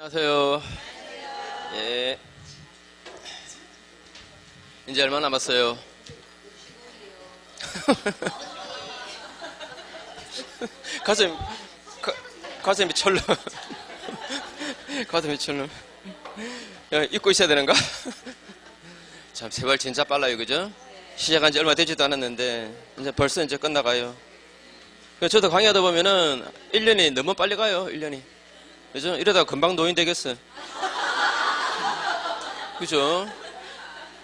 안녕하세요. 예. 이제 얼마 남았어요? 가슴, 가슴이 철렁. 가슴이 철렁. 잊고 있어야 되는가? 참, 세월 진짜 빨라요, 그죠? 시작한 지 얼마 되지도 않았는데, 이제 벌써 이제 끝나가요. 저도 강의하다 보면은 1년이 너무 빨리 가요, 1년이. 그죠? 이러다가 금방 노인 되겠어. 그죠?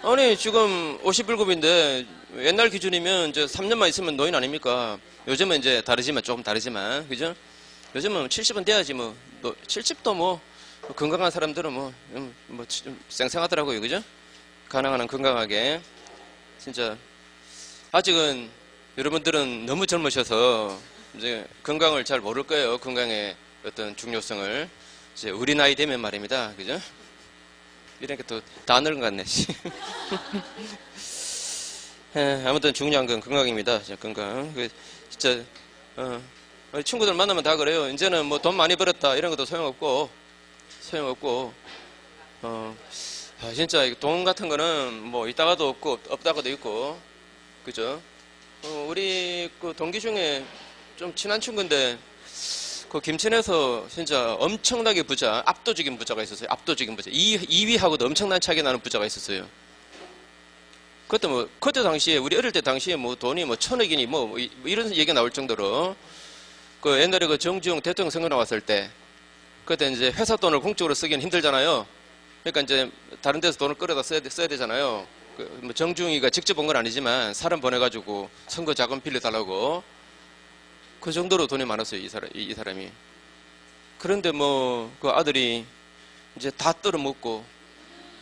아니, 지금 57인데, 옛날 기준이면 이제 3년만 있으면 노인 아닙니까? 요즘은 이제 다르지만, 조금 다르지만, 그죠? 요즘은 70은 돼야지, 뭐, 70도 뭐, 건강한 사람들은 좀 쌩쌩하더라고요, 그죠? 가능한 한 건강하게. 진짜, 아직은 여러분들은 너무 젊으셔서, 이제 건강을 잘 모를 거예요, 건강의 어떤 중요성을. 이제 우리 나이 되면 말입니다, 그죠? 이렇게 또 다 늙은 것 같네. 아무튼 중요한 건 건강입니다. 진짜 건강. 진짜 친구들 만나면 다 그래요. 이제는 뭐 돈 많이 벌었다 이런 것도 소용없고 진짜 돈 같은 거는 뭐 있다가도 없고 없다가도 있고 그죠? 우리 그 동기 중에 좀 친한 친구인데 그 김천에서 진짜 엄청나게 부자, 압도적인 부자가 있었어요. 압도적인 부자. 2위하고도 엄청난 차이가 나는 부자가 있었어요. 그때 당시에, 우리 어릴 때 당시에 뭐 돈이 뭐 1,000억이니 뭐 이런 얘기가 나올 정도로 그 옛날에 그 정주영 대통령 선거 나왔을 때 그때 이제 회사 돈을 공적으로 쓰기는 힘들잖아요. 그러니까 이제 다른 데서 돈을 끌어다 써야 되잖아요. 뭐 정주영이가 직접 온 건 아니지만 사람 보내가지고 선거 자금 빌려달라고 그 정도로 돈이 많았어요, 이 사람이. 그런데 뭐, 그 아들이 이제 다 떨어먹고,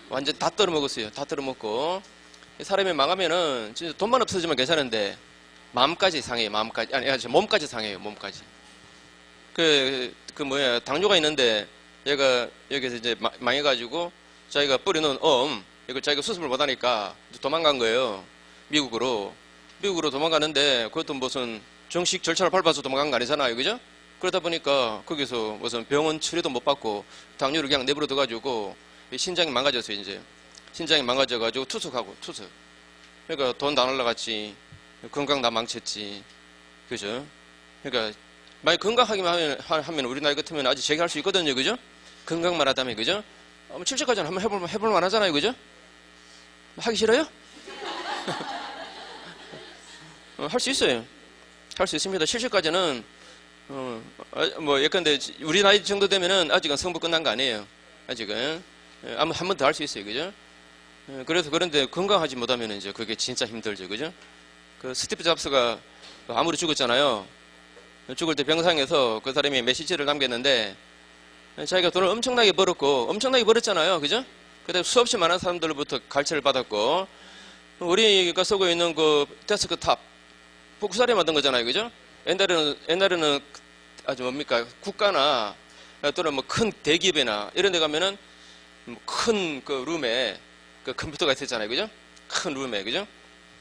완전 다 떨어먹었어요. 다 떨어먹고. 이 사람이 망하면은, 진짜 돈만 없어지면 괜찮은데, 마음까지 상해요, 마음까지. 아니, 몸까지 상해요, 몸까지. 당뇨가 있는데, 얘가 여기서 이제 망해가지고, 자기가 뿌려놓은 이걸 자기가 수습을 못하니까 도망간 거예요. 미국으로 도망가는데, 그것도 무슨, 정식 절차를 밟아서 도망간 거 아니잖아요, 그죠? 그러다 보니까 거기서 무슨 병원 치료도 못 받고 당뇨를 그냥 내버려 둬가지고 신장이 망가졌어요, 이제. 신장이 망가져가지고 투석. 그러니까 돈 다 날라갔지. 건강 다 망쳤지. 그죠? 그러니까 만약 건강하기만 하면 우리 나이 같으면 아직 재기할 수 있거든요, 그죠? 건강만 하다면, 그죠? 70까지는 한번 해볼 만하잖아요, 그죠? 하기 싫어요? 할 수 있어요. 할 수 있습니다. 70까지는 뭐 예컨대 우리 나이 정도 되면은 아직은 성부 끝난 거 아니에요. 아직은 한 번 더 할 수 있어요, 그죠? 그래서 그런데 건강하지 못하면 이제 그게 진짜 힘들죠, 그죠? 그 스티브 잡스가 암으로 죽었잖아요. 죽을 때 병상에서 그 사람이 메시지를 남겼는데 자기가 돈을 엄청나게 벌었잖아요, 그죠? 그때 수없이 많은 사람들로부터 갈채를 받았고 우리가 쓰고 있는 그 데스크탑 복사리 만든 거잖아요, 그죠? 옛날에는 아주 뭡니까 국가나 또는 뭐 큰 대기업이나 이런 데 가면은 큰 그 룸에 그 컴퓨터가 있었잖아요, 그죠? 큰 룸에, 그죠?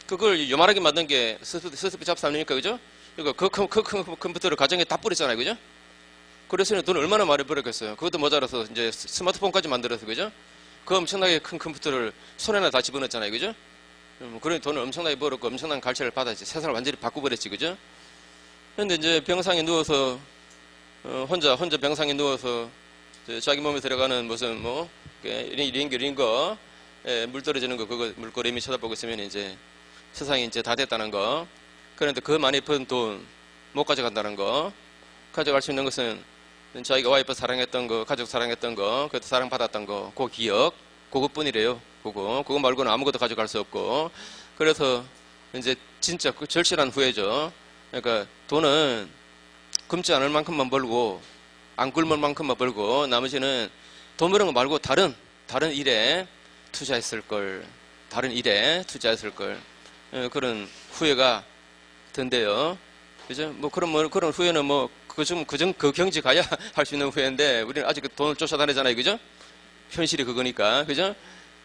그걸 요만하게 만든 게 스티브 잡스 아닙니까, 그죠? 그러니까 그 컴퓨터를 가정에 다 뿌렸잖아요, 그죠? 그래서 돈 얼마나 많이 벌었겠어요. 그것도 모자라서 이제 스마트폰까지 만들어서, 그죠? 그 엄청나게 큰 컴퓨터를 손에나 다 집어넣었잖아요, 그죠? 그러니 돈을 엄청나게 벌었고 엄청난 갈채를 받았지. 세상을 완전히 바꿔버렸지, 그죠? 그런데 이제 병상에 누워서 혼자 병상에 누워서 자기 몸에 들어가는 무슨 뭐 이런 거 물 떨어지는 거 그거 물고래미 쳐다보고 있으면 이제 세상이 이제 다 됐다는 거. 그런데 그 많이 번 돈 못 가져간다는 거. 가져갈 수 있는 것은 자기가 와이프 사랑했던 거, 가족 사랑했던 거, 그것도 사랑받았던 거, 그 기억, 그것뿐이래요. 그거 말고는 아무것도 가져갈 수 없고. 그래서 이제 진짜 그 절실한 후회죠. 그러니까 돈은 굶지 않을 만큼만 벌고 안 굶을 만큼만 벌고 나머지는 돈 버는 거 말고 다른 일에 투자했을 걸. 그런 후회가 든대요. 그죠? 그런 후회는 그 경지 가야 할 수 있는 후회인데 우리는 아직 그 돈을 쫓아다니잖아요, 그죠? 현실이 그거니까, 그죠?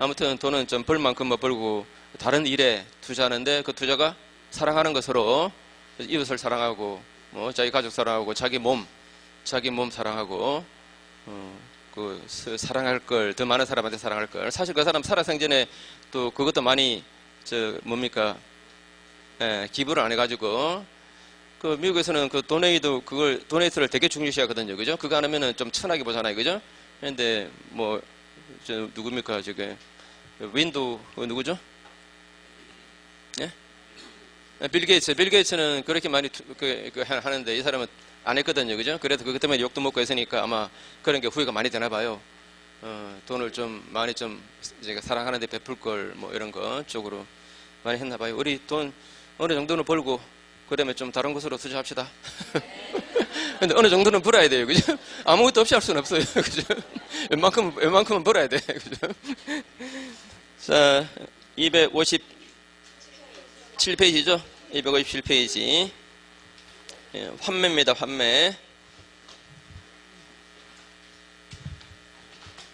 아무튼 돈은 좀 벌 만큼만 벌고 다른 일에 투자하는데 그 투자가 사랑하는 것으로 이웃을 사랑하고 뭐 자기 가족 사랑하고 자기 몸 사랑하고 사랑할 걸, 더 많은 사람한테 사랑할 걸. 사실 그 사람 살아생전에 또 그것도 많이 기부를 안 해가지고 그 미국에서는 그 도네이트를 되게 중요시하거든요, 그죠? 그거 안 하면은 좀 천하게 보잖아요, 그죠? 근데 뭐 누굽니까 저게 윈도우 누구죠? 예? 빌 게이츠는 그렇게 많이 하는데 이 사람은 안 했거든요, 그죠? 그래서 그것 때문에 욕도 먹고 했으니까 아마 그런 게 후회가 많이 되나 봐요. 돈을 좀 많이 제가 사랑하는데 베풀 걸 뭐 이런 거 쪽으로 많이 했나 봐요. 우리 돈 어느 정도는 벌고 그다음에 좀 다른 곳으로 투자합시다. 근데 어느 정도는 벌어야 돼요, 그죠? 아무것도 없이 할 수는 없어요, 그죠? 웬만큼은 벌어야 돼, 그죠? 자, 257페이지죠? 257페이지. 예, 환매입니다, 환매.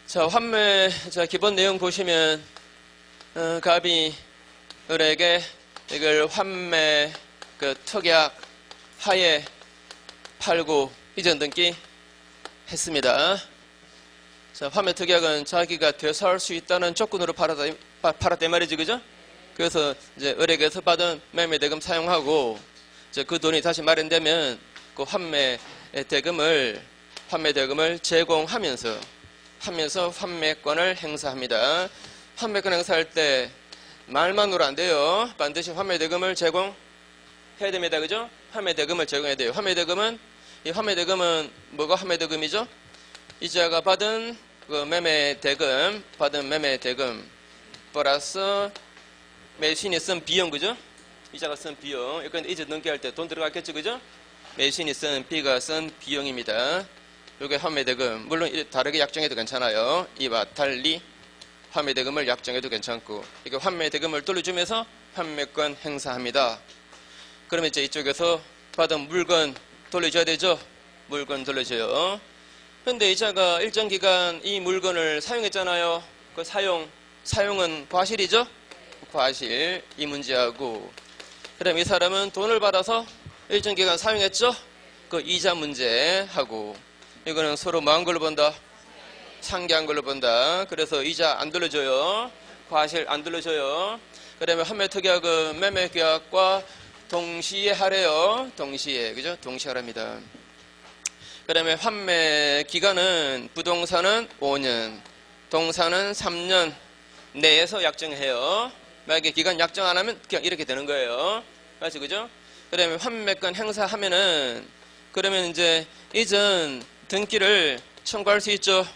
자, 환매, 자, 기본 내용 보시면, 갑이 을에게 이걸 환매, 특약 하에 팔고 이전 등기 했습니다. 자, 환매 특약은 자기가 되살할 수 있다는 조건으로 팔았단 말이지, 그죠? 그래서 이제 을에게서 받은 매매 대금 사용하고, 이제 그 돈이 다시 마련되면 그 환매 대금을 제공하면서 환매권을 행사합니다. 환매권 행사할 때 말만으로 안 돼요. 반드시 환매 대금을 제공해야 됩니다, 그죠? 환매 대금을 제공해야 돼요. 환매 대금은 뭐가 환매 대금이죠? 이자가 받은 그 매매 대금 플러스 매수인이 쓴 비용, 그죠? 이자가 쓴 비용. 이건 이자 넘게 할 때 돈 들어갔겠죠, 그죠? 매수인이 쓴 B가 쓴 비용입니다. 이게 환매대금. 물론 다르게 약정해도 괜찮아요. 이와 달리 환매대금을 약정해도 괜찮고, 이게 환매대금을 돌려주면서 환매권 행사합니다. 그러면 이제 이쪽에서 받은 물건 돌려줘야 되죠? 물건 돌려줘요. 근데 이자가 일정 기간 이 물건을 사용했잖아요. 그 사용은 과실이죠? 과실. 이 문제하고, 그 다음에 이 사람은 돈을 받아서 일정 기간 사용했죠? 그 이자 문제하고, 이거는 서로 뭐한 걸로 본다? 상기한 걸로 본다. 그래서 이자 안 돌려줘요. 과실 안 돌려줘요. 그 다음에 환매특약은 매매계약과 동시에 하래요. 동시에. 그죠? 동시에 하랍니다. 그 다음에 환매 기간은 부동산은 5년, 동산은 3년 내에서 약정해요. 만약에 기간 약정 안 하면 그냥 이렇게 되는 거예요. 맞죠? 그죠? 그 다음에 환매권 행사하면은, 그러면 이제 이전 등기를 청구할 수 있죠.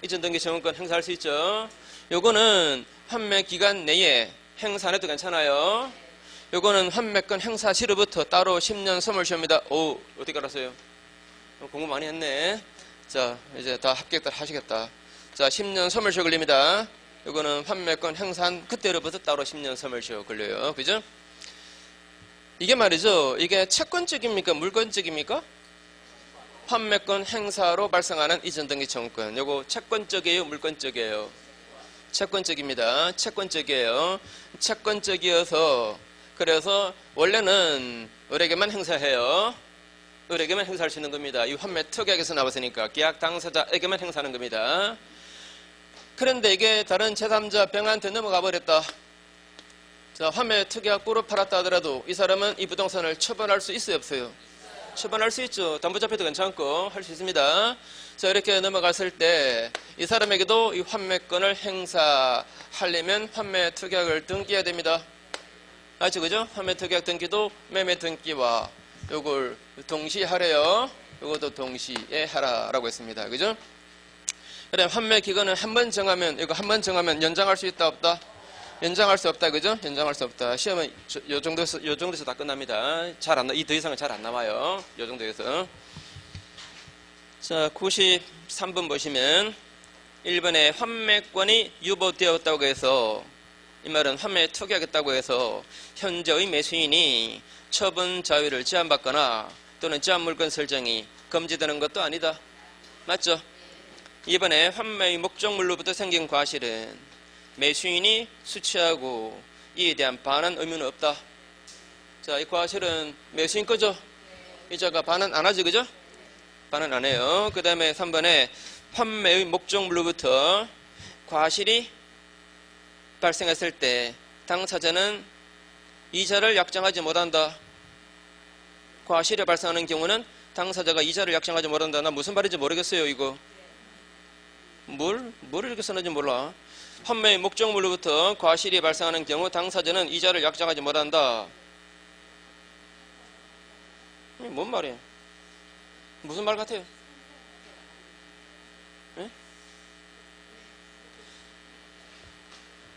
이전 등기 청구권 행사할 수 있죠. 요거는 환매 기간 내에 행사 안 해도 괜찮아요. 요거는 환매권 행사 시로부터 따로 10년 선물시효입니다. 오, 어떻게 알았어요? 공부 많이 했네. 자, 이제 다 합격들 하시겠다. 자, 10년 선물시효 걸립니다. 요거는 환매권 행사한 그때로부터 따로 10년 선물시효 걸려요. 그죠? 이게 말이죠. 이게 채권적입니까? 물권적입니까? 환매권 행사로 발생하는 이전 등기 청구권. 요거 채권적이에요? 물권적이에요? 채권적입니다. 채권적이에요. 채권적이어서, 그래서 원래는 을에게만 행사해요. 을에게만 행사할 수 있는 겁니다. 이 환매 특약에서 나왔으니까 계약 당사자에게만 행사하는 겁니다. 그런데 이게 다른 제3자 병한테 넘어가 버렸다. 자, 환매 특약으로 팔았다 하더라도 이 사람은 이 부동산을 처분할 수 있어요, 없어요? 처분할 수 있죠. 담보잡혀도 괜찮고 할 수 있습니다. 자, 이렇게 넘어갔을 때 이 사람에게도 이 환매권을 행사하려면 환매 특약을 등기해야 됩니다. 알죠, 그죠? 환매 특약 등기도 매매 등기와 요걸 동시에 하래요. 요것도 동시에 하라라고 했습니다. 그죠? 그다음 환매 기간은 한 번 정하면, 이거 한 번 정하면 연장할 수 있다, 없다? 연장할 수 없다, 그죠? 연장할 수 없다. 시험은 요 정도에서 다 끝납니다. 이 더 이상은 잘 안 나와요. 요 정도에서. 자, 93번 보시면 1번에 환매권이 유보되었다고 해서, 이 말은 환매 특약했다고 해서 현재의 매수인이 처분 자유를 제한받거나 또는 제한물권 설정이 금지되는 것도 아니다. 맞죠? 2번에 환매의 목적물로부터 생긴 과실은 매수인이 수취하고 이에 대한 반환 의무는 없다. 자, 이 과실은 매수인 거죠? 이자가 반환 안 하지, 그죠? 반환 안 해요. 그 다음에 3번에 판매의 목적물로부터 과실이 발생했을 때 당사자는 이자를 약정하지 못한다. 과실이 발생하는 경우는 당사자가 이자를 약정하지 못한다. 나 무슨 말인지 모르겠어요, 이거. 뭘 이렇게 써는지 몰라. 판매의 목적물로부터 과실이 발생하는 경우 당사자는 이자를 약정하지 못한다. 이게 뭔 말이에요? 무슨 말 같아요? 네?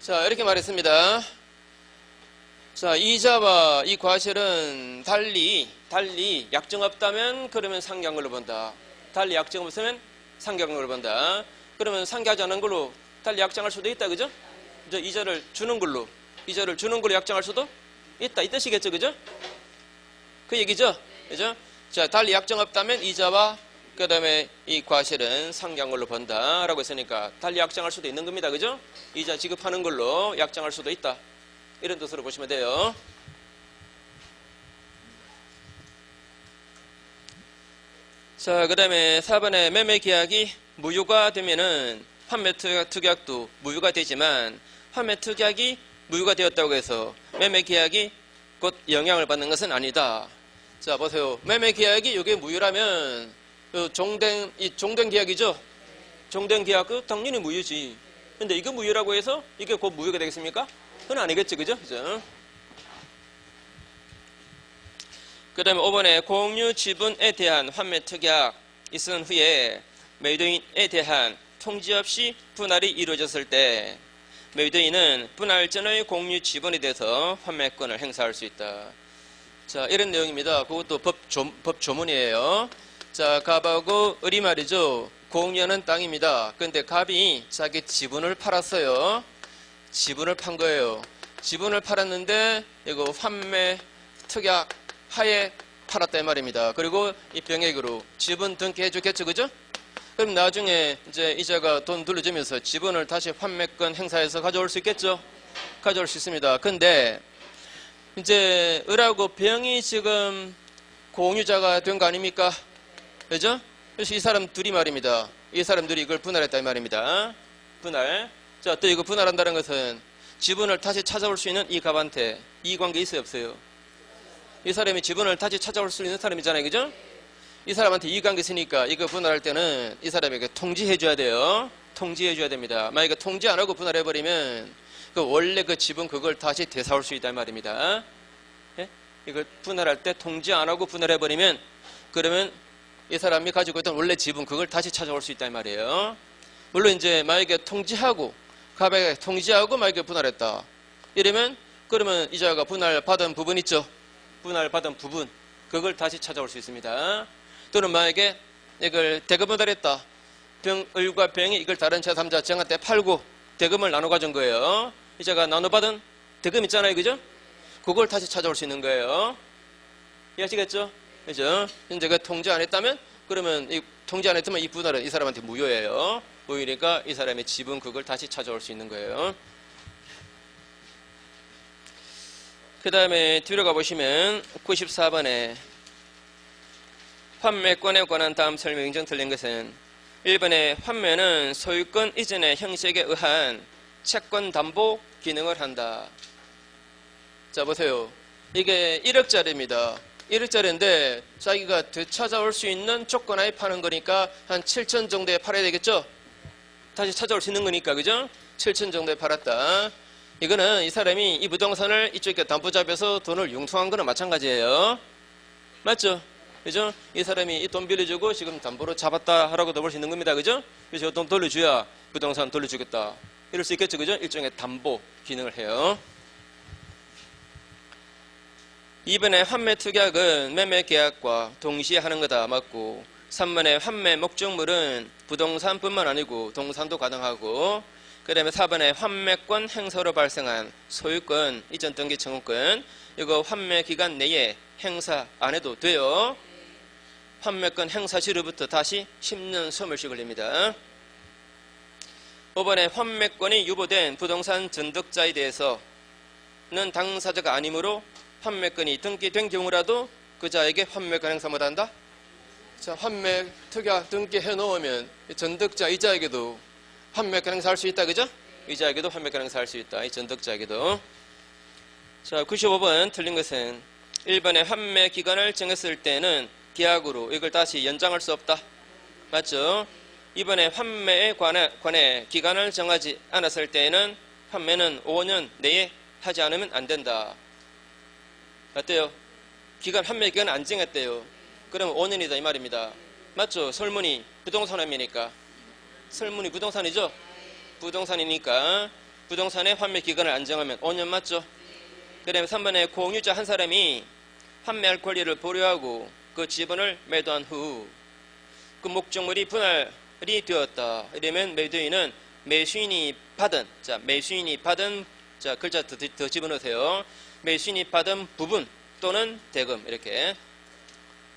자, 이렇게 말했습니다. 자, 이자와 이 과실은 달리 약정 없다면 그러면 상계한 본다. 달리 약정 없으면 상계한 본다. 그러면 상계하지 않은 걸로 달리 약정할 수도 있다, 그죠? 이자를 주는 걸로 약정할 수도 있다, 이 뜻이겠죠, 그죠? 그 얘기죠, 그죠? 자, 달리 약정 없다면 이자와 그 다음에 이 과실은 상계한 걸로 본다라고 했으니까 달리 약정할 수도 있는 겁니다, 그죠? 이자 지급하는 걸로 약정할 수도 있다, 이런 뜻으로 보시면 돼요. 자, 그 다음에 4번에 매매계약이 무효가 되면은 판매특약도 무효가 되지만 판매특약이 무효가 되었다고 해서 매매계약이 곧 영향을 받는 것은 아니다. 자, 보세요. 매매계약이 이게 무효라면 종된 계약이죠? 종된 계약, 당연히 무효지. 근데 이거 무효라고 해서 이게 곧 무효가 되겠습니까? 그건 아니겠지, 그죠? 그죠? 그 다음에 5번에 공유 지분에 대한 환매특약 있은 후에 매도인에 대한 통지 없이 분할이 이루어졌을 때 매도인은 분할 전의 공유 지분에 대해서 환매권을 행사할 수 있다. 자, 이런 내용입니다. 그것도 법 조문이에요. 자, 갑하고 을이 말이죠. 공유하는 땅입니다. 근데 갑이 자기 지분을 팔았어요. 지분을 판 거예요. 지분을 팔았는데 이거 환매특약 하에 팔았다 이 말입니다. 그리고 이 병액으로 지분 등기해 주겠죠, 그죠? 그럼 나중에 이제 이자가 돈 돌려주면서 지분을 다시 환매권 행사해서 가져올 수 있겠죠? 가져올 수 있습니다. 근데 이제 을하고 병이 지금 공유자가 된 거 아닙니까? 그죠? 그래서 이 사람 둘이 말입니다. 이 사람들이 이걸 분할했다 이 말입니다. 분할. 자, 또 이거 분할한다는 것은 지분을 다시 찾아올 수 있는 이 갑한테 이익관계 있어요, 없어요? 이 사람이 지분을 다시 찾아올 수 있는 사람이잖아요, 그죠? 이 사람한테 이익관계 있으니까 이거 분할할 때는 이 사람에게 통지해줘야 돼요. 통지해줘야 됩니다. 만약에 통지 안 하고 분할해버리면 그 원래 그 지분 그걸 다시 되사올 수 있단 말입니다. 예? 이걸 분할할 때 통지 안 하고 분할해버리면 그러면 이 사람이 가지고 있던 원래 지분 그걸 다시 찾아올 수 있단 말이에요. 물론 이제 만약에 통지하고 갑에게 통지하고 만약에 분할했다. 이러면 그러면 이자가 분할받은 부분 있죠. 분할받은 부분 그걸 다시 찾아올 수 있습니다. 또는 만약에 이걸 대금분할했다. 을과 병이 이걸 다른 제3자 정한테 팔고 대금을 나눠 가진 거예요. 이자가 나눠받은 대금 있잖아요, 그죠? 그걸 다시 찾아올 수 있는 거예요. 이해하시겠죠? 그죠? 현재 그 통지 안 했다면 그러면 이 통지 안 했으면 이 분할은 이 사람한테 무효예요. 무효니까 이 사람의 지분 그걸 다시 찾아올 수 있는 거예요. 그 다음에 뒤로 가보시면 94번에 환매권에 관한 다음 설명 인정 틀린 것은 1번에 환매는 소유권 이전의 형식에 의한 채권 담보 기능을 한다. 자, 보세요. 이게 1억짜리입니다. 1억짜리인데 자기가 되찾아올 수 있는 조건하에 파는 거니까 한 7천 정도에 팔아야 되겠죠? 다시 찾아올 수 있는 거니까, 그죠? 7천 정도에 팔았다. 이거는 이 사람이 이 부동산을 이쪽에 담보 잡아서 돈을 융통한 거는 마찬가지예요. 맞죠? 그죠? 이 사람이 이 돈 빌려주고 지금 담보로 잡았다 하라고도 볼 수 있는 겁니다. 그죠? 그래서 돈 돌려줘야 부동산 돌려주겠다. 이럴 수 있겠죠. 그죠? 일종의 담보 기능을 해요. 2번의 환매특약은 매매계약과 동시에 하는 거다. 맞고 3번의 환매 목적물은 부동산뿐만 아니고 동산도 가능하고 그 다음에 4번에 환매권 행사로 발생한 소유권, 이전 등기 청구권 이거 환매 기간 내에 행사 안 해도 돼요. 환매권 행사 시로부터 다시 10년 소멸시 걸립니다. 5번에 환매권이 유보된 부동산 전득자에 대해서는 당사자가 아니므로 환매권이 등기된 경우라도 그 자에게 환매권 행사 못한다? 자, 환매 특약 등기해 놓으면 전득자 이자에게도 환매권 행사할 수 있다, 그죠? 이자에게도 환매권 행사할 수 있다. 이 전득자에게도. 자, 95번 틀린 것은 1번에 환매 기간을 정했을 때는 계약으로 이걸 다시 연장할 수 없다. 맞죠? 2번에 환매에 관해 기간을 정하지 않았을 때에는 환매는 5년 내에 하지 않으면 안 된다. 어때요? 환매 기간 안 정했대요. 그러면 5년이다 이 말입니다. 맞죠? 설문이 부동산 환매니까. 설문이 부동산이죠? 부동산이니까 부동산의 환매 기간을 안 정하면 5년 맞죠? 그 다음에 3번에 공유자 한 사람이 환매할 권리를 보류하고 그 지분을 매도한 후 그 목적물이 분할이 되었다. 이러면 매도인은 매수인이 받은, 자, 매수인이 받은, 자, 글자 더 집어넣으세요. 매수인이 받은 부분 또는 대금, 이렇게.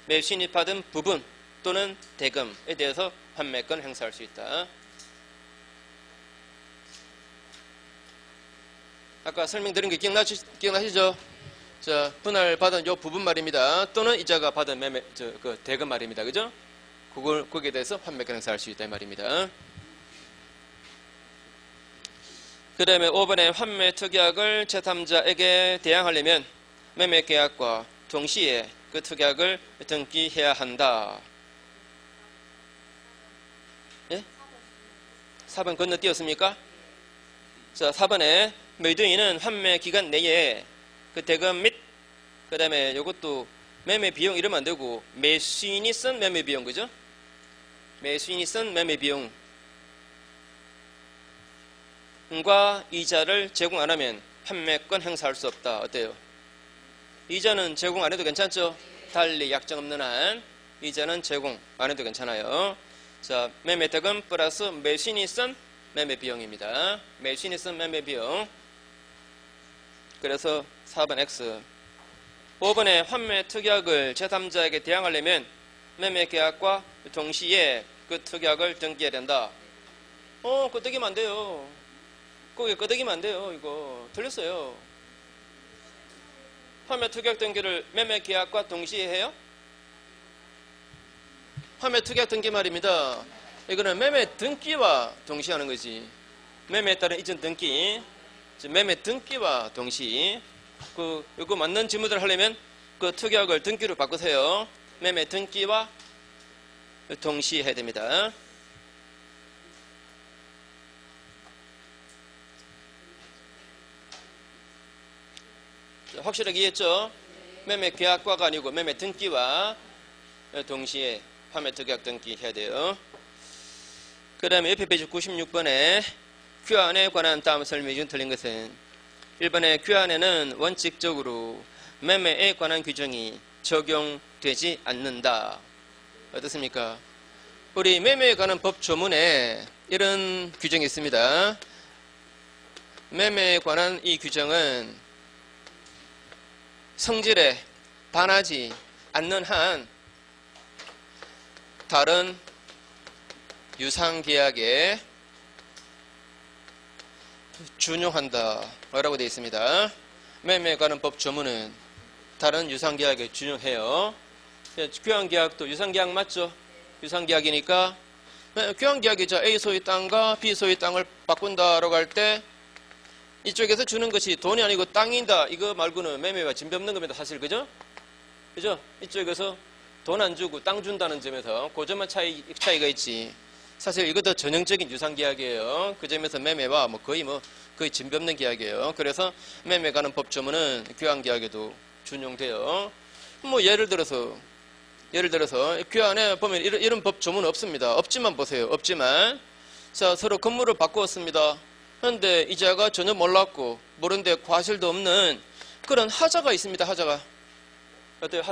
매수인이 받은 부분 또는 대금에 대해서 환매권 행사할 수 있다. 아까 설명드린 게 기억나시죠? 자, 분할 받은 요 부분 말입니다. 또는 이자가 받은 그 대금 말입니다. 그죠? 거기에 대해서 환매권 행사할 수 있다 이 말입니다. 그 다음에 5번에 환매 특약을 제3자에게 대항하려면 매매계약과 동시에 그 특약을 등기해야 한다. 예? 4번 건너뛰었습니까? 자, 4번에 매도인은 환매 기간 내에 그 대금 및 그 다음에 이것도 매매 비용 이러면 안 되고 매수인이 쓴 매매 비용, 그죠? 매수인이 쓴 매매 비용과 이자를 제공 안 하면 환매권 행사할 수 없다. 어때요? 이자는 제공 안 해도 괜찮죠? 달리 약정 없는 한 이자는 제공 안 해도 괜찮아요. 자, 매매 대금 플러스 매수인이 쓴 매매 비용입니다. 매수인이 쓴 매매 비용. 그래서 4번 X. 5번에 환매 특약을 제3자에게 대항하려면 매매 계약과 동시에 그 특약을 등기해야 된다. 끄덕이면 안 돼요. 거기 끄덕이면 안 돼요. 이거 틀렸어요. 환매 특약 등기를 매매 계약과 동시에 해요? 환매 특약 등기 말입니다. 이거는 매매 등기와 동시에 하는 거지. 매매에 따른 이전 등기, 매매 등기와 동시. 이거 맞는 질문을 하려면 그 특약을 등기로 바꾸세요. 매매 등기와 동시에 해야 됩니다. 확실하게 이해했죠? 매매 계약과가 아니고 매매 등기와 동시에 환매 특약 등기 해야 돼요. 그 다음에 옆에 페이지 96번에 규환에 관한 다음 설명이 중 틀린 것은 1번에 규환에는 원칙적으로 매매에 관한 규정이 적용되지 않는다. 어떻습니까? 우리 매매에 관한 법 조문에 이런 규정이 있습니다. 매매에 관한 이 규정은 성질에 반하지 않는 한 다른 유상계약에 준용한다 라고 되어 있습니다. 매매에 관한 법 조문은 다른 유상계약에 준용해요. 교환계약도 유상계약 맞죠? 유상계약이니까 교환계약이 A 소유 땅과 B 소유 땅을 바꾼다라고 할 때 이쪽에서 주는 것이 돈이 아니고 땅이다 이거 말고는 매매와 진배 없는 겁니다. 사실 그죠? 그죠? 이쪽에서 돈 안 주고 땅 준다는 점에서 그 점만 차이가 있지. 사실 이것도 전형적인 유상계약이에요. 그 점에서 매매와 거의 진배 없는 계약이에요. 그래서 매매 관한 법 조문은 교환계약에도 준용돼요. 예를 들어서 교환에 보면 이런 법 조문 없습니다. 없지만 보세요. 없지만 자, 서로 건물을 바꾸었습니다. 그런데 이자가 전혀 몰랐고 모르는데 과실도 없는 그런 하자가 있습니다. 하자가. 어때요?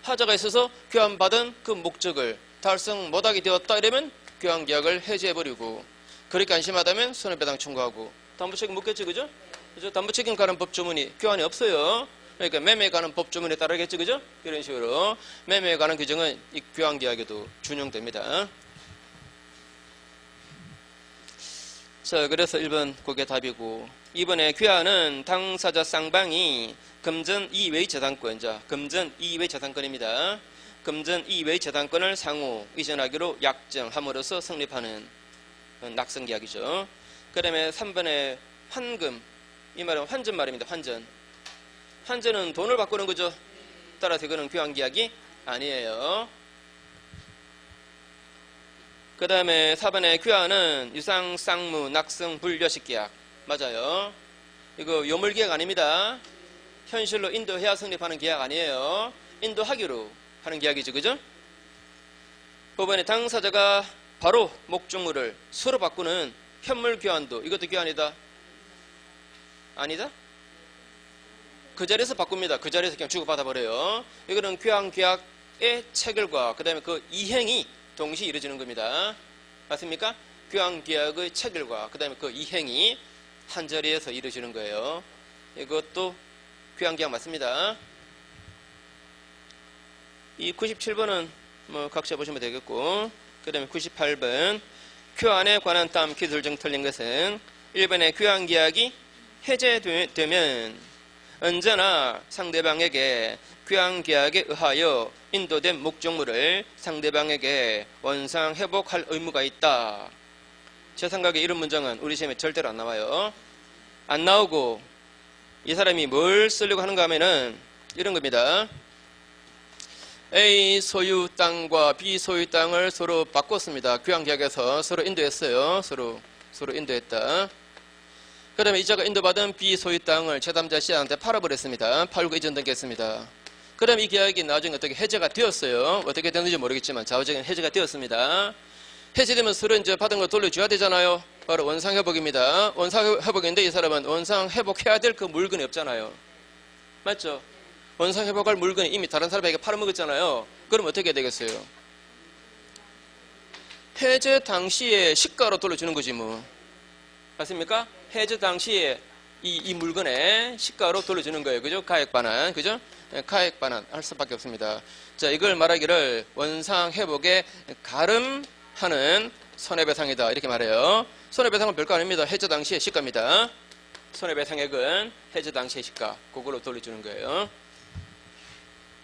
하자가 있어서 교환받은 그 목적을 달성 못하게 되었다 이러면 교환계약을 해지해버리고 그렇게 안심하다면 손해배상 청구하고 담보책임 묻겠죠. 그죠? 담보책임 관한 법 조문이 교환이 없어요. 그러니까 매매에 관한 법 조문에 따르겠죠. 그죠? 이런 식으로 매매에 관한 규정은 이 교환계약에도 준용됩니다. 자, 그래서 1번 그게 답이고 2번에 교환은 당사자 쌍방이 금전 이외의 재산권, 금전 이외의 재산권입니다. 금전 이외의 재단권을 상호 이전하기로 약정함으로써 성립하는 낙성계약이죠. 그 다음에 3번에 환금, 이 말은 환전 말입니다. 환전은 돈을 바꾸는 거죠. 따라서 이거는 교환계약이 아니에요. 그 다음에 4번에 교환은 유상, 쌍무, 낙성, 불여식계약. 맞아요. 이거 요물계약 아닙니다. 현실로 인도해야 성립하는 계약 아니에요. 인도하기로 하는 계약이죠. 그죠? 5번에 당사자가 바로 목적물을 서로 바꾸는 현물 교환도 이것도 교환이다. 아니다? 그 자리에서 바꿉니다. 그 자리에서 그냥 주고받아 버려요. 이거는 교환 계약의 체결과 그 다음에 그 이행이 동시에 이루어지는 겁니다. 맞습니까? 교환 계약의 체결과 그 다음에 그 이행이 한 자리에서 이루어지는 거예요. 이것도 교환 계약 맞습니다. 이 97번은 뭐 각자 보시면 되겠고, 그 다음에 98번 교환에 관한 다음 기술 중 틀린 것은 1번의 교환 계약이 해제되면 언제나 상대방에게 교환 계약에 의하여 인도된 목적물을 상대방에게 원상 회복할 의무가 있다. 제 생각에 이런 문장은 우리 시험에 절대로 안 나와요. 안 나오고 이 사람이 뭘 쓰려고 하는가 하면은 이런 겁니다. A 소유 땅과 B 소유 땅을 서로 바꿨습니다. 교환계약에서 서로 인도했어요. 서로 인도했다. 그 다음에 이자가 인도받은 B 소유 땅을 제3자 C한테 팔아버렸습니다. 팔고 이전 등기했습니다. 그 다음에 이 계약이 나중에 어떻게 해제가 되었어요. 어떻게 됐는지 모르겠지만 자우적인 해제가 되었습니다. 해제되면 서로 이제 받은 거 돌려줘야 되잖아요. 바로 원상회복입니다. 원상회복인데 이 사람은 원상회복해야 될 그 물건이 없잖아요. 맞죠? 원상회복할 물건이 이미 다른 사람에게 팔아먹었잖아요. 그럼 어떻게 해야 되겠어요? 해제 당시에 시가로 돌려주는 거지 뭐. 맞습니까? 해제 당시에 이 물건에 시가로 돌려주는 거예요. 그죠? 가액 반환. 그죠? 가액 반환 할 수밖에 없습니다. 자, 이걸 말하기를 원상회복에 가름하는 손해배상이다. 이렇게 말해요. 손해배상은 별거 아닙니다. 해제 당시의 시가입니다. 손해배상액은 해제 당시의 시가. 그걸로 돌려주는 거예요.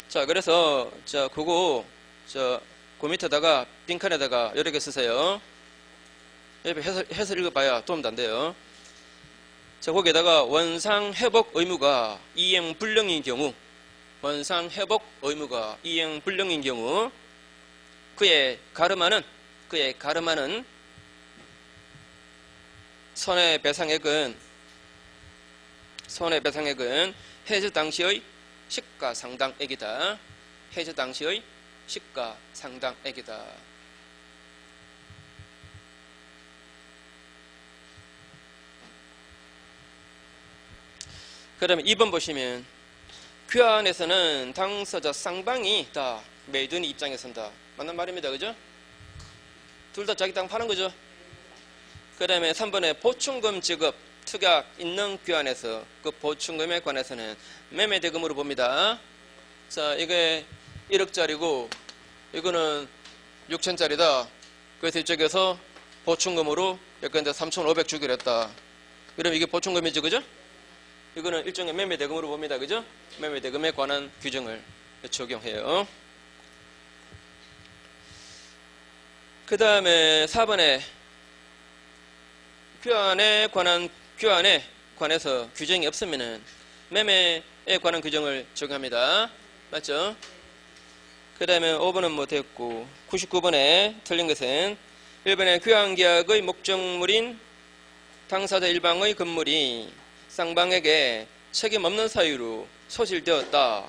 자, 그래서, 그 밑에다가, 빈칸에다가 여러 개 쓰세요. 옆에 해설 읽어봐야 도움도 안 돼요. 자, 거기에다가 원상회복 의무가 이행불능인 경우, 원상회복 의무가 이행불능인 경우, 그에 가름하는 손해배상액은 해제 당시의 시가상당액이다. 해제 당시의 시가상당액이다. 그다음에 2번 보시면 교환에서는 당사자 쌍방이 다 매도인 입장에 선다. 맞는 말입니다. 그죠? 둘 다 자기 땅 파는 거죠. 그 다음에 3번에 보충금 지급 특약 있는 교환에서 그 보충금에 관해서는 매매대금으로 봅니다. 자, 이게 1억짜리고 이거는 6천짜리다. 그래서 이쪽에서 보충금으로 예컨대 3,500 주기로 했다. 그럼 이게 보충금이죠. 그죠? 이거는 일종의 매매대금으로 봅니다. 그죠? 매매대금에 관한 규정을 적용해요. 그 다음에 4번에 교환에 관해서 규정이 없으면은 매매에 관한 규정을 적용합니다. 맞죠? 그 다음에 5번은 뭐 됐고 99번에 틀린 것은 1번에 교환계약의 목적물인 당사자 일방의 건물이 쌍방에게 책임 없는 사유로 소실되었다.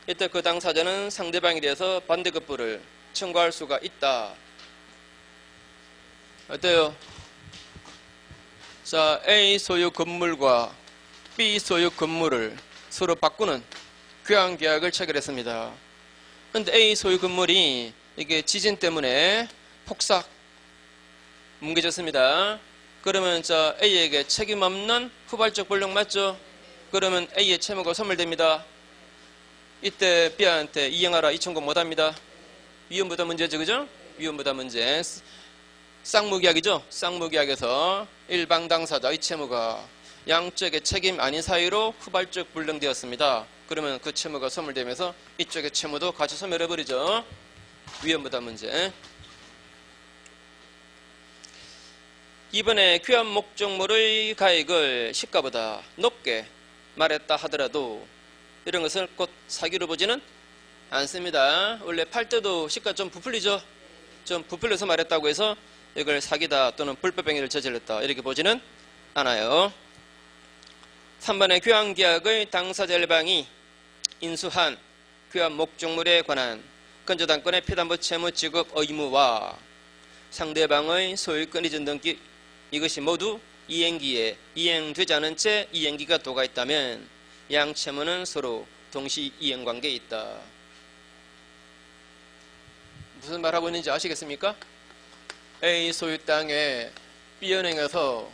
이때 그 당사자는 상대방에 대해서 반대급부를 청구할 수가 있다. 어때요? 자, A 소유 건물과 B 소유 건물을 서로 바꾸는 교환계약을 체결했습니다. 그런데 A 소유 건물이 이게 지진 때문에 폭삭 뭉개졌습니다. 그러면 자 A에게 책임 없는 후발적 불능 맞죠? 그러면 A의 채무가 소멸됩니다. 이때 B한테 이행하라 이 청구 못합니다. 위험부담 문제죠. 그죠? 위험부담 문제. 쌍무계약이죠. 쌍무계약에서 일방 당사자의 채무가 양쪽의 책임 아닌 사유로 후발적 불능되었습니다. 그러면 그 채무가 소멸되면서 이쪽의 채무도 같이 소멸해버리죠. 위험부담 문제. 이번에 귀환 목적물의 가액을 시가보다 높게 말했다 하더라도 이런 것을 곧 사기로 보지는 않습니다. 원래 팔 때도 시가 좀 부풀리죠. 좀 부풀려서 말했다고 해서 이걸 사기다 또는 불법행위를 저질렀다 이렇게 보지는 않아요. 3번의 귀환계약의 당사자 일방이 인수한 귀환 목적물에 관한 건조당권의 피담보 채무 지급 의무와 상대방의 소유권 이전 등기 이것이 모두 이행기에 이행되지 않은 채 이행기가 도가 있다면 양 채무는 서로 동시 이행관계에 있다. 무슨 말하고 있는지 아시겠습니까? A 소유 땅에 B은행에서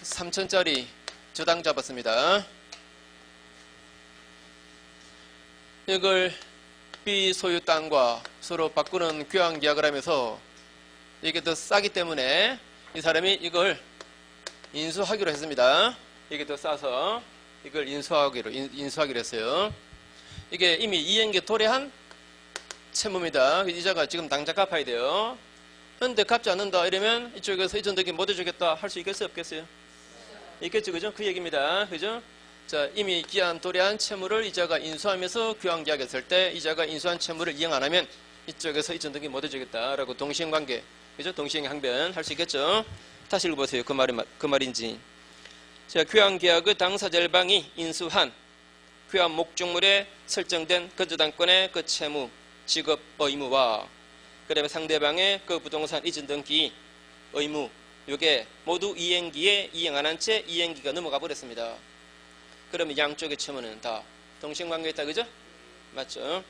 3천짜리 저당 잡았습니다. 이걸 B 소유 땅과 서로 바꾸는 교환 계약을 하면서 이게 더 싸기 때문에 이 사람이 이걸 인수하기로 했습니다. 이게 더 싸서 이걸 인수하기로 했어요. 이게 이미 이행기 도래한 채무입니다. 이자가 지금 당장 갚아야 돼요. 그런데 갚지 않는다 이러면 이쪽에서 이전 등기 못 해주겠다 할 수 있겠어요 없겠어요? 있겠죠, 그죠? 그 얘기입니다. 그죠? 자, 이미 기한 도래한 채무를 이자가 인수하면서 교환계약했을 때 이자가 인수한 채무를 이행 안 하면 이쪽에서 이전 등기 못 해주겠다라고 동시행관계, 그죠? 동시행항변 할 수 있겠죠? 다시 읽어보세요. 그 말인지. 자, 교환계약의 당사자 일방이 인수한 교환 목적물에 설정된 건조당권의 그 채무 지급 의무와 그다음에 상대방의 그 부동산 이전 등기 의무 이게 모두 이행기에 이행 안 한 채 이행기가 넘어가 버렸습니다. 그러면 양쪽의 채무는 다 동시행관계에 있다, 그죠? 맞죠?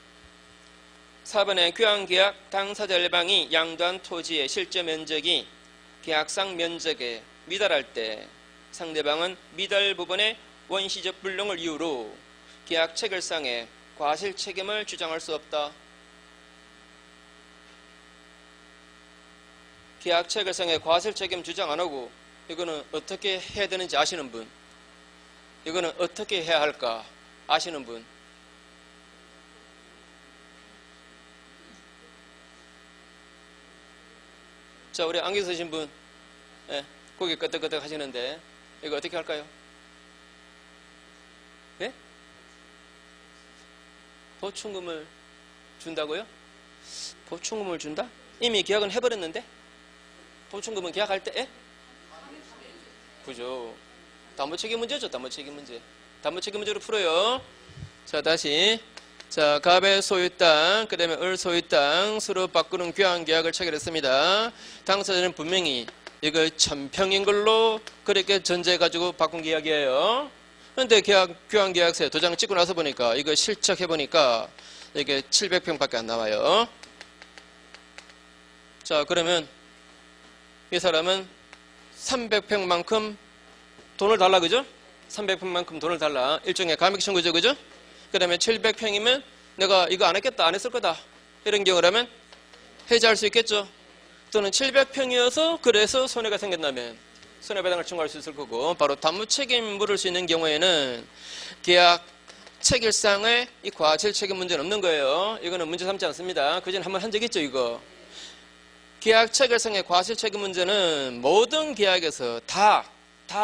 4번에 교환계약 당사자 일방이 양도한 토지의 실제 면적이 계약상 면적에 미달할 때 상대방은 미달 부분의 원시적 불능을 이유로 계약 체결상의 과실 책임을 주장할 수 없다. 계약 체결상의 과실 책임 주장 안 하고 이거는 어떻게 해야 되는지 아시는 분? 이거는 어떻게 해야 할까 아시는 분? 자, 우리 안경 쓰신 분, 예, 고개 끄덕끄덕 하시는데 이거 어떻게 할까요? 예? 보충금을 준다고요? 보충금을 준다? 이미 계약은 해버렸는데? 보충금은 계약할 때? 예? 그죠. 담보책임 문제죠. 담보책임 문제. 담보책임 문제로 풀어요. 자, 다시. 자, 갑의 소유 땅, 그 다음에 을 소유 땅 서로 바꾸는 교환 계약을 체결했습니다. 당사자는 분명히 이걸 1000평인 걸로 그렇게 전제해가지고 바꾼 계약이에요. 그런데 교환 계약서에 도장 찍고 나서 보니까 이거 실적해보니까 이게 700평밖에 안 나와요. 자, 그러면 이 사람은 300평만큼 돈을 달라, 그죠? 300평만큼 돈을 달라. 일종의 감액 청구죠, 그죠? 그 다음에 700평이면 내가 이거 안 했겠다, 안 했을 거다. 이런 경우라면 해지할 수 있겠죠. 또는 700평이어서 그래서 손해가 생긴다면 손해배상을 청구할 수 있을 거고, 바로 담보책임 물을 수 있는 경우에는 계약 체결상의 이 과실 책임 문제는 없는 거예요. 이거는 문제 삼지 않습니다. 그전에 한번 한 적 있죠, 이거. 계약 체결상의 과실 책임 문제는 모든 계약에서 다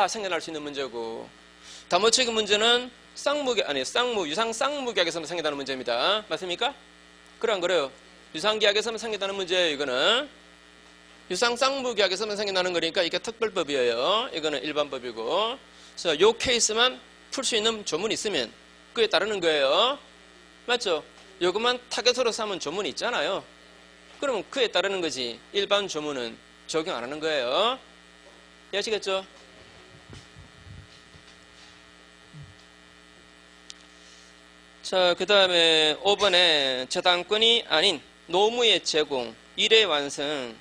생겨날 수 있는 문제고, 담보책임 문제는 유상 쌍무계약에서만 생겨나는 문제입니다. 맞습니까? 그래 안 그래요? 유상계약에서만 생겨나는 문제예요, 이거는. 유상 쌍무계약에서만 생겨나는 거니까 이게 특별법이에요. 이거는 일반법이고. 그래서 요 케이스만 풀 수 있는 조문이 있으면 그에 따르는 거예요. 맞죠? 요것만 타겟으로 삼은 조문이 있잖아요. 그러면 그에 따르는 거지. 일반 조문은 적용 안 하는 거예요. 이해하시겠죠? 자, 그 다음에 5번에 저당권이 아닌 노무의 제공, 일의 완성.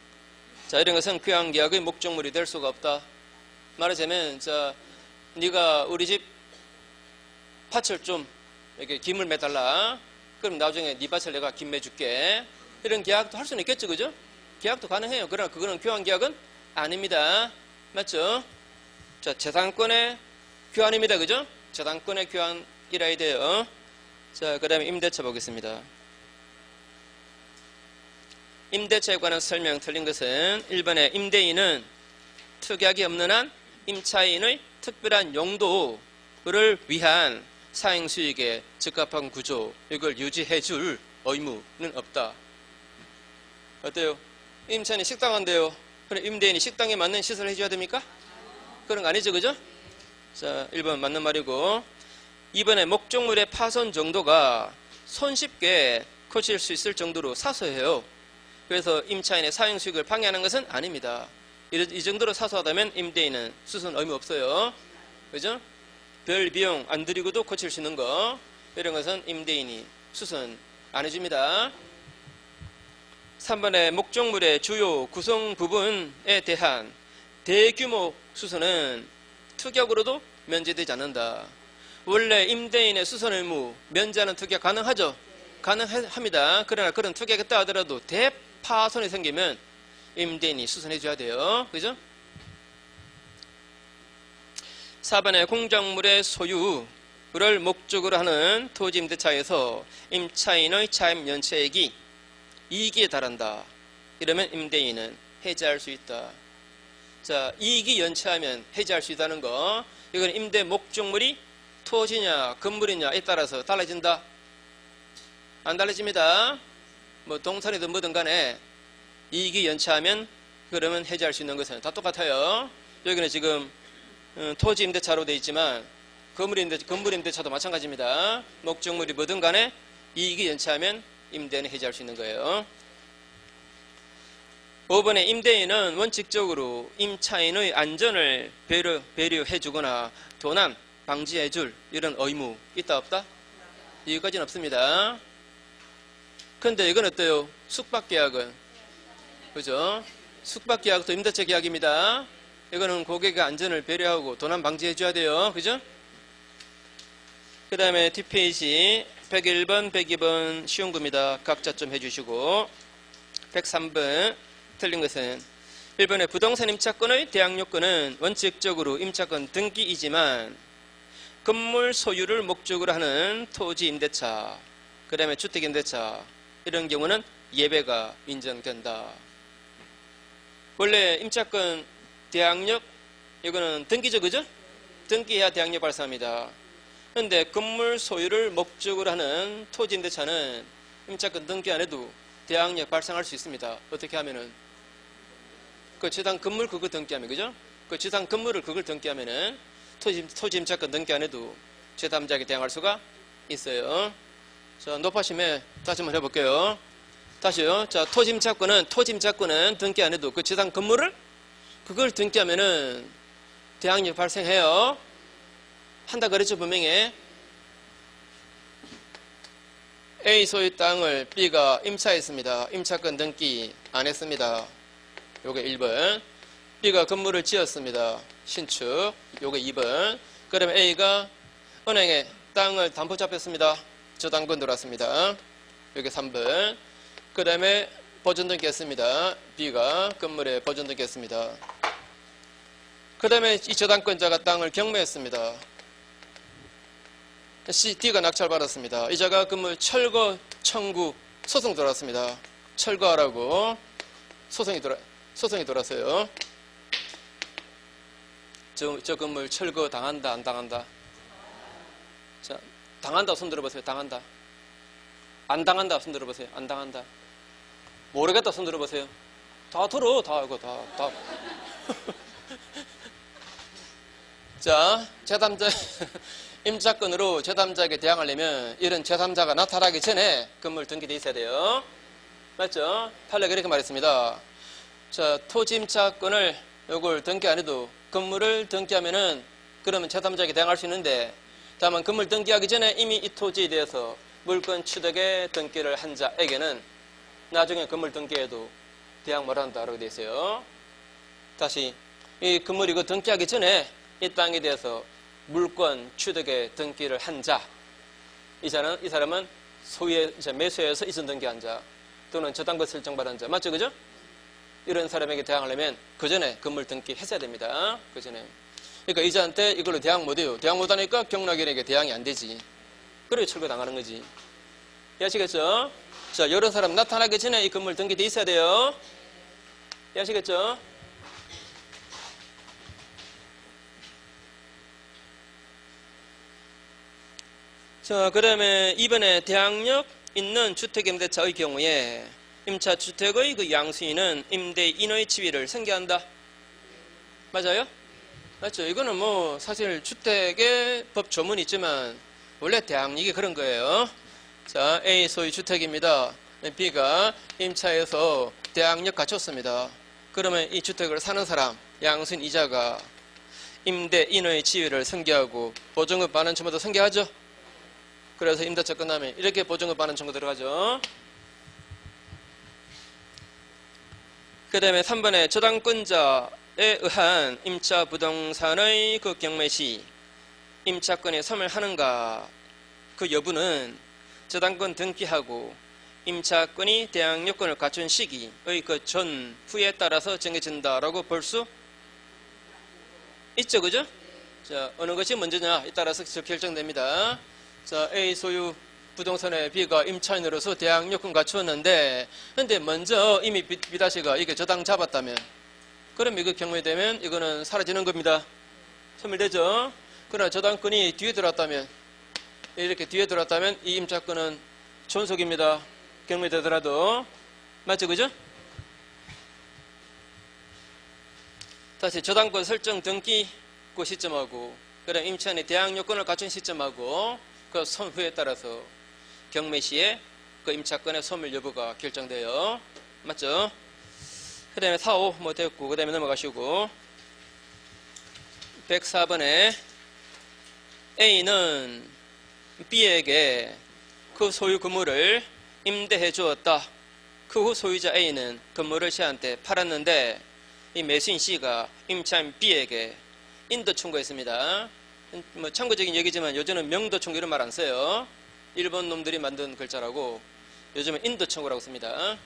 자, 이런 것은 교환계약의 목적물이 될 수가 없다. 말하자면, 자, 네가 우리 집 밭을 좀 이렇게 김을 매달라. 그럼 나중에 네 밭을 내가 김 매줄게. 이런 계약도 할 수는 있겠죠, 그죠? 계약도 가능해요. 그러나 그거는 교환계약은 아닙니다. 맞죠? 자, 저당권의 교환입니다, 그죠? 저당권의 교환이라야 돼요. 자, 그 다음에 임대차 보겠습니다. 임대차에 관한 설명 틀린 것은 1번에 임대인은 특약이 없는 한 임차인의 특별한 용도를 위한 사행수익에 적합한 구조, 이걸 유지해 줄 의무는 없다. 어때요? 임차인이 식당 한대요. 그럼 임대인이 식당에 맞는 시설을 해줘야 됩니까? 그런 거 아니죠, 그죠? 자, 1번 맞는 말이고, 2번에 목적물의 파손 정도가 손쉽게 커질 수 있을 정도로 사소해요. 그래서 임차인의 사용수익을 방해하는 것은 아닙니다. 이 정도로 사소하다면 임대인은 수선 의무 없어요. 그죠? 별 비용 안 들이고도 고칠 수 있는 거, 이런 것은 임대인이 수선 안 해줍니다. 3번에 목적물의 주요 구성 부분에 대한 대규모 수선은 특약으로도 면제되지 않는다. 원래 임대인의 수선 의무 면제하는 특약 가능하죠? 가능합니다. 그러나 그런 특약이 있다 하더라도 대파손이 생기면 임대인이 수선해 줘야 돼요. 그죠? 4번에 공작물의 소유를 목적으로 하는 토지임대차에서 임차인의 차임 연체액이 이익에 달한다. 이러면 임대인은 해지할 수 있다. 자, 이익이 연체하면 해지할 수 있다는 거, 이건 임대 목적물이 토지냐 건물이냐에 따라서 달라진다. 안 달라집니다. 뭐 동산이든 뭐든 간에 이익이 연체하면 그러면 해지할 수 있는 것은 다 똑같아요. 여기는 지금 토지 임대차로 되어 있지만 건물 임대차도 마찬가지입니다. 목적물이 뭐든 간에 이익이 연체하면 임대인은 해지할 수 있는 거예요. 5번에 임대인은 원칙적으로 임차인의 안전을 배려해 주거나 도난 방지해 줄 이런 의무 있다 없다? 여기까지는 없습니다. 근데 이건 어때요? 숙박계약은, 그죠? 숙박계약도 임대차 계약입니다. 이거는 고객의 안전을 배려하고 도난 방지해 줘야 돼요. 그죠? 그 다음에 뒷페이지 101번, 102번 쉬운 겁니다. 각자 좀 해주시고, 103번 틀린 것은 1번에 부동산 임차권의 대항 요건은 원칙적으로 임차권 등기이지만 건물 소유를 목적으로 하는 토지 임대차, 그 다음에 주택 임대차 이런 경우는 예외가 인정된다. 원래 임차권 대항력 이거는 등기죠, 그죠? 등기해야 대항력 발생합니다. 그런데 건물 소유를 목적으로 하는 토지 임대차는 임차권 등기 안 해도 대항력 발생할 수 있습니다. 어떻게 하면은 그 지상 건물 그거 등기하면, 그죠? 그 지상 건물을 그걸 등기하면은 토지 임차권 등기 안 해도 제3자에게 대항할 수가 있어요. 자, 높아심에 다시 한번 해볼게요. 다시요. 자, 토지 임차권은 등기 안 해도 그 지상 건물을 그걸 등기하면은 대항력 발생해요. 한다 그랬죠, 분명히. A 소유 땅을 B가 임차했습니다. 임차권 등기 안 했습니다. 요게 1번. B가 건물을 지었습니다. 신축. 요게 2번. 그러면 A가 은행에 땅을 담보 잡혔습니다. 저당권 들어왔습니다. 요게 3번. 그 다음에 보존 등기 했습니다. B가 건물에 보존 등기 했습니다. 그 다음에 이 저당권자가 땅을 경매했습니다. D가 낙찰받았습니다. 이자가 건물 철거 청구 소송 들어왔습니다. 철거하라고 소송이 들어왔어요. 저 건물 철거 당한다 안 당한다? 자, 당한다 손 들어보세요. 당한다. 안 당한다 손 들어보세요. 안 당한다. 모르겠다 손 들어보세요. 다 들어. 다 이거 다. 자, 제3자 임차권으로 제3자에게 대항하려면 이런 제3자가 나타나기 전에 건물 등기돼 있어야 돼요. 맞죠? 판례가 이렇게 말했습니다. 자, 토지 임차권을 요걸 등기 안 해도 건물을 등기하면은 그러면 제3자에게 대항할 수 있는데, 다만 건물 등기하기 전에 이미 이 토지에 대해서 물권 취득에 등기를 한 자에게는 나중에 건물 등기에도 대항 못한다 라고 되어 있어요. 다시 이 건물 이거 등기하기 전에 이 땅에 대해서 물권 취득에 등기를 한 자, 이 사람은 소유의 매수해서 이전 등기한 자 또는 저당권 설정받은 자, 맞죠, 그죠? 이런 사람에게 대항하려면 그 전에 건물 등기 했어야 됩니다. 그 전에. 그러니까 이자한테 이걸로 대항 못해요. 대항 못하니까 경락인에게 대항이 안 되지. 그래 철거 당하는 거지. 이해하시겠죠? 자, 여러 사람 나타나기 전에 이 건물 등기돼 있어야 돼요. 이해하시겠죠? 자, 그 다음에 이번에 대항력 있는 주택임대차의 경우에 임차주택의 그 양수인은 임대인의 지위를 승계한다. 맞아요? 맞죠? 이거는 뭐 사실 주택의 법 조문이 있지만 원래 대항력이 그런 거예요. 자, A 소유 주택입니다. B가 임차에서 대항력 갖췄습니다. 그러면 이 주택을 사는 사람, 양수인 이자가 임대인의 지위를 승계하고 보증금 반환 청구도 승계하죠. 그래서 임대차 끝나면 이렇게 보증금 반환 청구 들어가죠. 그 다음에 3번에 저당권자에 의한 임차 부동산의 그 경매 시 임차권에 소멸하는가 그 여부는 저당권 등기하고 임차권이 대항력권을 갖춘 시기의 그 전후에 따라서 정해진다라고 볼 수 있죠, 그죠? 자, 어느 것이 먼저냐에 따라서 결정됩니다. 자, A 소유 부동산에 B가 임차인으로서 대항력권 갖추었는데, 근데 먼저 이미 B'가 이게 저당 잡았다면, 그럼 이거 경매되면 이거는 사라지는 겁니다. 소멸되죠? 그러나 저당권이 뒤에 들어왔다면, 이렇게 뒤에 들어왔다면 이 임차권은 존속입니다. 경매되더라도. 맞죠, 그죠? 다시 저당권 설정 등기 그 시점하고, 그다음 임차인의 대항력권을 갖춘 시점하고, 그 선후에 따라서 경매 시에 그 임차권의 소멸 여부가 결정돼요. 맞죠? 그 다음에 4, 5 뭐 됐고, 그 다음에 넘어가시고 104번에 A는 B에게 그 소유 건물을 임대해 주었다. 그 후 소유자 A는 건물을 C한테 팔았는데 이 매수인 C가 임차인 B에게 인도 청구했습니다. 뭐 참고적인 얘기지만 요즘은 명도 청구 이런 말 안 써요. 일본 놈들이 만든 글자라고 요즘은 인도 청구라고 씁니다.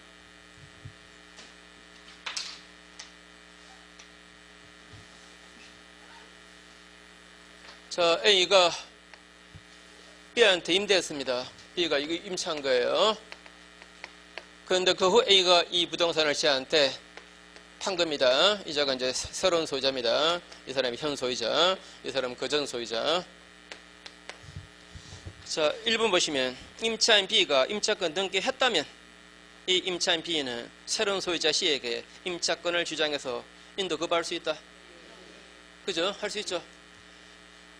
자, A가 B한테 임대했습니다. B가 이거 임차한 거예요. 그런데 그 후 A가 이 부동산을 C한테 판 겁니다. 이자가 이제 새로운 소유자입니다. 이 사람이 현 소유자, 이 사람은 그전 소유자. 자, 1번 보시면 임차인 B가 임차권 등기했다면 이 임차인 B는 새로운 소유자 C에게 임차권을 주장해서 인도 거부할 수 있다. 그죠? 할 수 있죠.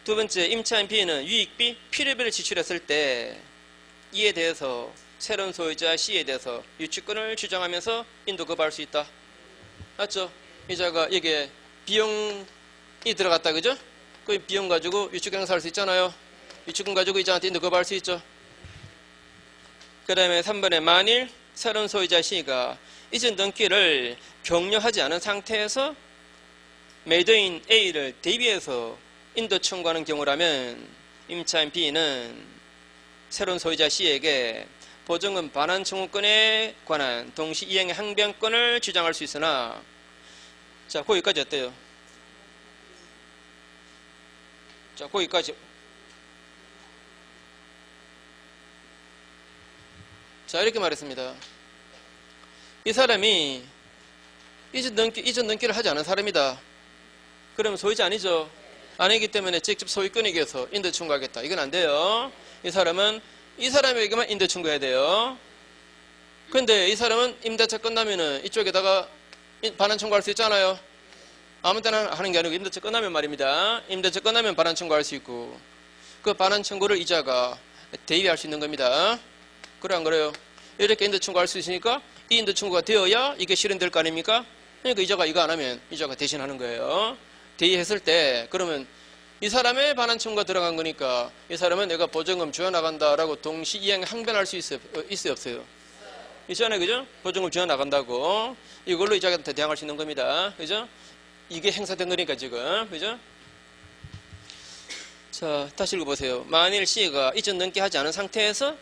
두 번째, 임차인 B는 유익비, 필요비를 지출했을 때 이에 대해서 새로운 소유자 C에 대해서 유치권을 주장하면서 인도 거부할 수 있다. 맞죠? 이자가 이게 비용이 들어갔다, 그죠? 그 비용 가지고 유치권 행사할 수 있잖아요. 유치권 가지고 이자한테 인도 거부할 수 있죠. 그 다음에 3번에 만일 새로운 소유자 C가 이전 등기를 격려하지 않은 상태에서 매도인 A를 대비해서 인도 청구하는 경우라면 임차인 B는 새로운 소유자 C에게 보증금 반환 청구권에 관한 동시 이행의 항변권을 주장할 수 있으나, 자, 거기까지 어때요? 자, 거기까지. 자, 이렇게 말했습니다. 이 사람이 이전 등기를 하지 않은 사람이다. 그러면 소유자 아니죠? 아니기 때문에 직접 소유권에 의해서 인도 청구하겠다. 이건 안 돼요. 이 사람에게만 인도 청구해야 돼요. 근데 이 사람은 임대차 끝나면은 이쪽에다가 반환 청구할 수 있잖아요. 아무 때나 하는 게 아니고 임대차 끝나면 말입니다. 임대차 끝나면 반환 청구할 수 있고, 그 반환 청구를 이자가 대위할 수 있는 겁니다. 그래 안 그래요? 이렇게 인도 청구할 수 있으니까 이 인도 청구가 되어야 이게 실현될 거 아닙니까? 그러니까 이자가 이거 안 하면 이자가 대신하는 거예요. 대위했을 때 그러면 이 사람의 반환 청구가 들어간 거니까 이 사람은 내가 보증금 주어나간다라고 동시 이행 항변할 수 있어요? 없어요? 있잖아요, 그죠? 보증금 주어나간다고 이걸로 이자한테 대항할 수 있는 겁니다. 그죠? 이게 행사된 거니까 지금, 그죠? 자, 다시 읽어보세요. 만일 C가 이전 등기하지 않은 상태에서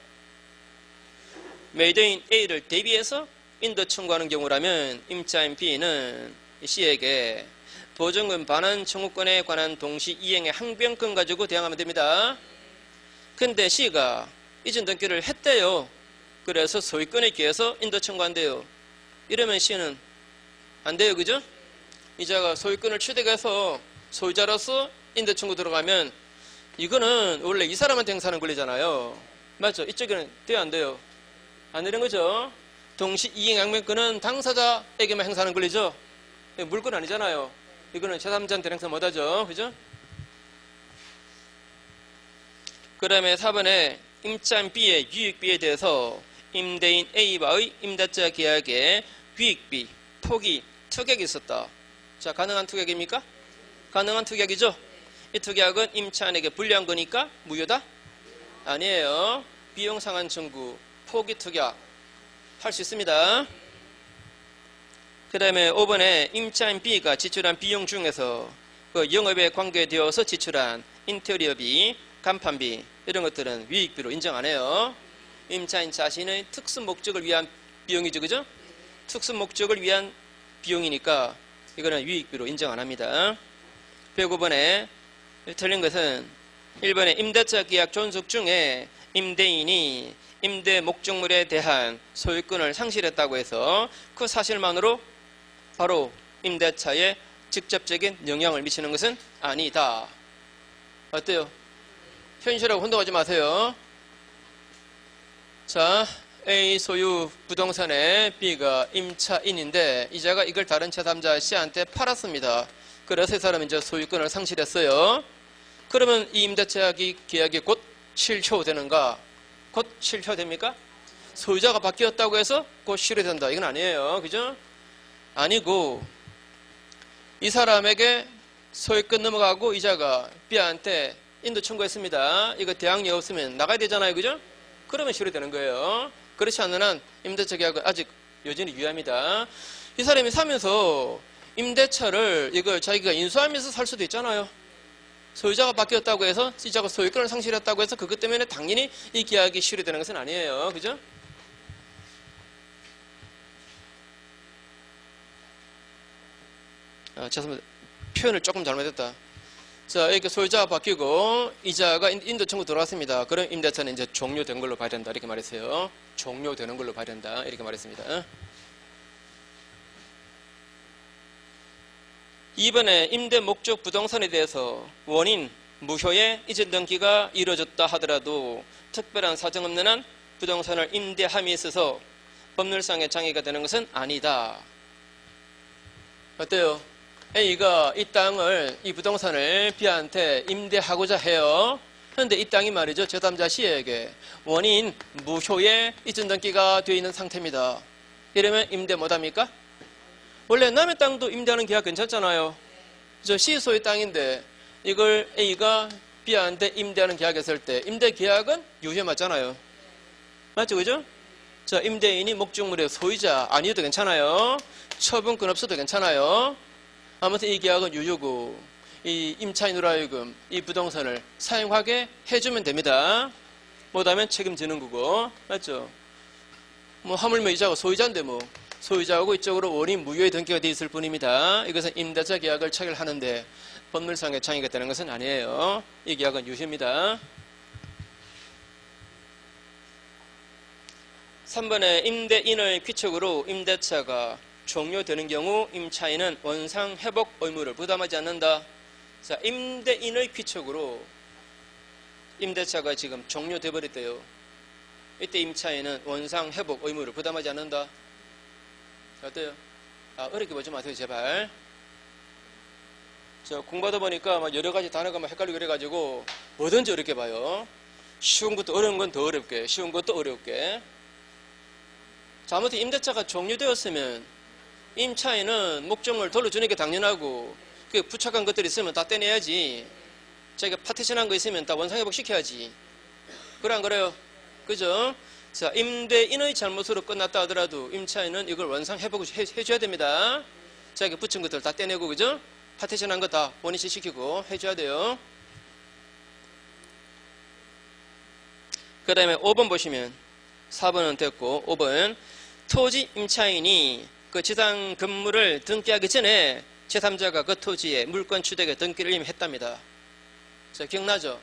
매도인 A를 대비해서 인도 청구하는 경우라면 임차인 B는 C에게 보증금 반환 청구권에 관한 동시 이행의 항변권 가지고 대항하면 됩니다. 근데 C가 이전 등기를 했대요. 그래서 소유권에 기해서 인도 청구한대요. 이러면 C는 안 돼요. 그죠? 이자가 소유권을 취득해서 소유자로서 인도 청구 들어가면 이거는 원래 이 사람한테 행사하는 권리잖아요. 맞죠? 이쪽에는 돼요, 안 돼요? 안 되는 거죠? 동시 이행양면권은 당사자에게만 행사하는 권리죠? 물권 아니잖아요. 이거는 제3자한테 행사 못하죠. 그죠? 그 다음에 4번에 임차인 B의 유익비에 대해서 임대인 A와의 임대차 계약에 유익비, 토기, 특약이 있었다. 자, 가능한 특약입니까? 가능한 특약이죠? 이 특약은 임차인에게 불리한 거니까 무효다? 아니에요. 비용 상한 청구, 포기 특약 할 수 있습니다. 그 다음에 5번에 임차인 B가 지출한 비용 중에서 그 영업에 관계되어서 지출한 인테리어비, 간판비 이런 것들은 유익비로 인정 안 해요. 임차인 자신의 특수 목적을 위한 비용이죠. 그죠? 특수 목적을 위한 비용이니까 이거는 유익비로 인정 안 합니다. 105번에 틀린 것은 1번에 임대차 계약 존속 중에 임대인이 임대 목적물에 대한 소유권을 상실했다고 해서 그 사실만으로 바로 임대차에 직접적인 영향을 미치는 것은 아니다. 어때요? 현실하고 혼동하지 마세요. 자, A 소유 부동산에 B가 임차인인데 이자가 이걸 다른 제3자 C한테 팔았습니다. 그래서 이 사람은 이제 소유권을 상실했어요. 그러면 이 임대차 계약이 곧 실효되는가? 곧 실효됩니까? 소유자가 바뀌었다고 해서 곧 실효된다. 이건 아니에요. 그죠? 아니고 이 사람에게 소유권 넘어가고 이자가 B한테 인도 청구했습니다. 이거 대항력 없으면 나가야 되잖아요. 그죠? 그러면 실효되는 거예요. 그렇지 않는 한 임대차 계약은 아직 여전히 유효합니다. 이 사람이 사면서 임대차를 이걸 자기가 인수하면서 살 수도 있잖아요. 소유자가 바뀌었다고 해서 이자가 소유권을 상실했다고 해서 그것 때문에 당연히 이 계약이 실효되는 것은 아니에요. 그죠? 죄송합니다. 표현을 조금 잘못했다. 자, 이렇게 소유자가 바뀌고 이자가 인도 청구 들어왔습니다. 그럼 임대차는 이제 종료된 걸로 봐야 된다. 이렇게 말했어요. 종료되는 걸로 봐야 된다. 이렇게 말했습니다. 2번에 임대 목적 부동산에 대해서 원인, 무효의 이전 등기가 이루어졌다 하더라도 특별한 사정 없는 한 부동산을 임대함에 있어서 법률상의 장애가 되는 것은 아니다. 어때요? A가 이 땅을, 이 부동산을 B한테 임대하고자 해요. 그런데 이 땅이 말이죠. 제3자 C에게 원인, 무효의 이전 등기가 되어 있는 상태입니다. 이러면 임대 못합니까? 원래 남의 땅도 임대하는 계약 괜찮잖아요. 저 C 소유 땅인데 이걸 A가 B한테 임대하는 계약했을 때 임대 계약은 유효 맞잖아요. 맞죠? 그죠? 자, 임대인이 목적물의 소유자 아니어도 괜찮아요. 처분권 없어도 괜찮아요. 아무튼 이 계약은 유효고 이 임차인으로 하여금 이 부동산을 사용하게 해주면 됩니다. 못하면 책임지는 거고. 맞죠? 뭐 하물며 이자가 소유자인데 뭐 소유자하고 이쪽으로 원인 무효의 등기가 되어 있을 뿐입니다. 이것은 임대차 계약을 체결하는데 법률상의 장애가 되는 것은 아니에요. 이 계약은 유효입니다. 3번에 임대인의 귀척으로 임대차가 종료되는 경우 임차인은 원상 회복 의무를 부담하지 않는다. 자, 임대인의 귀척으로 임대차가 지금 종료돼 버렸대요. 이때 임차인은 원상 회복 의무를 부담하지 않는다. 어때요? 어렵게 보지 마세요, 제발. 저 공부하다 보니까 막 여러 가지 단어가 막 헷갈리고 그래가지고 뭐든지 어렵게 봐요. 쉬운 것도 어려운 건 더 어렵게, 쉬운 것도 어렵게. 자, 아무튼 임대차가 종료되었으면 임차인은 목적물 돌려주는 게 당연하고 그 부착한 것들이 있으면 다 떼내야지. 자기가 파티션한 거 있으면 다 원상회복 시켜야지. 그래 안 그래요? 그죠? 자, 임대인의 잘못으로 끝났다 하더라도 임차인은 이걸 원상회복을 해줘야 됩니다. 자기가 붙인 것들 다 떼내고, 그죠? 파티션한 거 다 원위치 시키고 해줘야 돼요. 그 다음에 5번 보시면 4번은 됐고 5번 토지 임차인이 그 지상 건물을 등기하기 전에 제3자가 그 토지에 물권 취득에 등기를 이미 했답니다. 자, 기억나죠?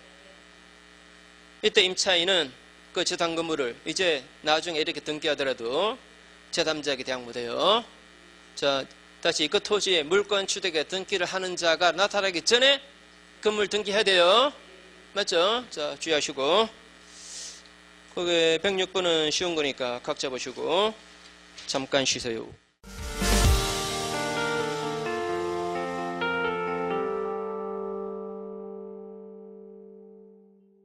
이때 임차인은 그 재단 건물을 이제 나중에 이렇게 등기하더라도 제3자에게 대항 못해요. 자, 다시 그 토지의 물권 취득에 등기를 하는 자가 나타나기 전에 건물 등기해야 돼요. 맞죠? 자, 주의하시고. 거기 106번은 쉬운 거니까 각자 보시고 잠깐 쉬세요.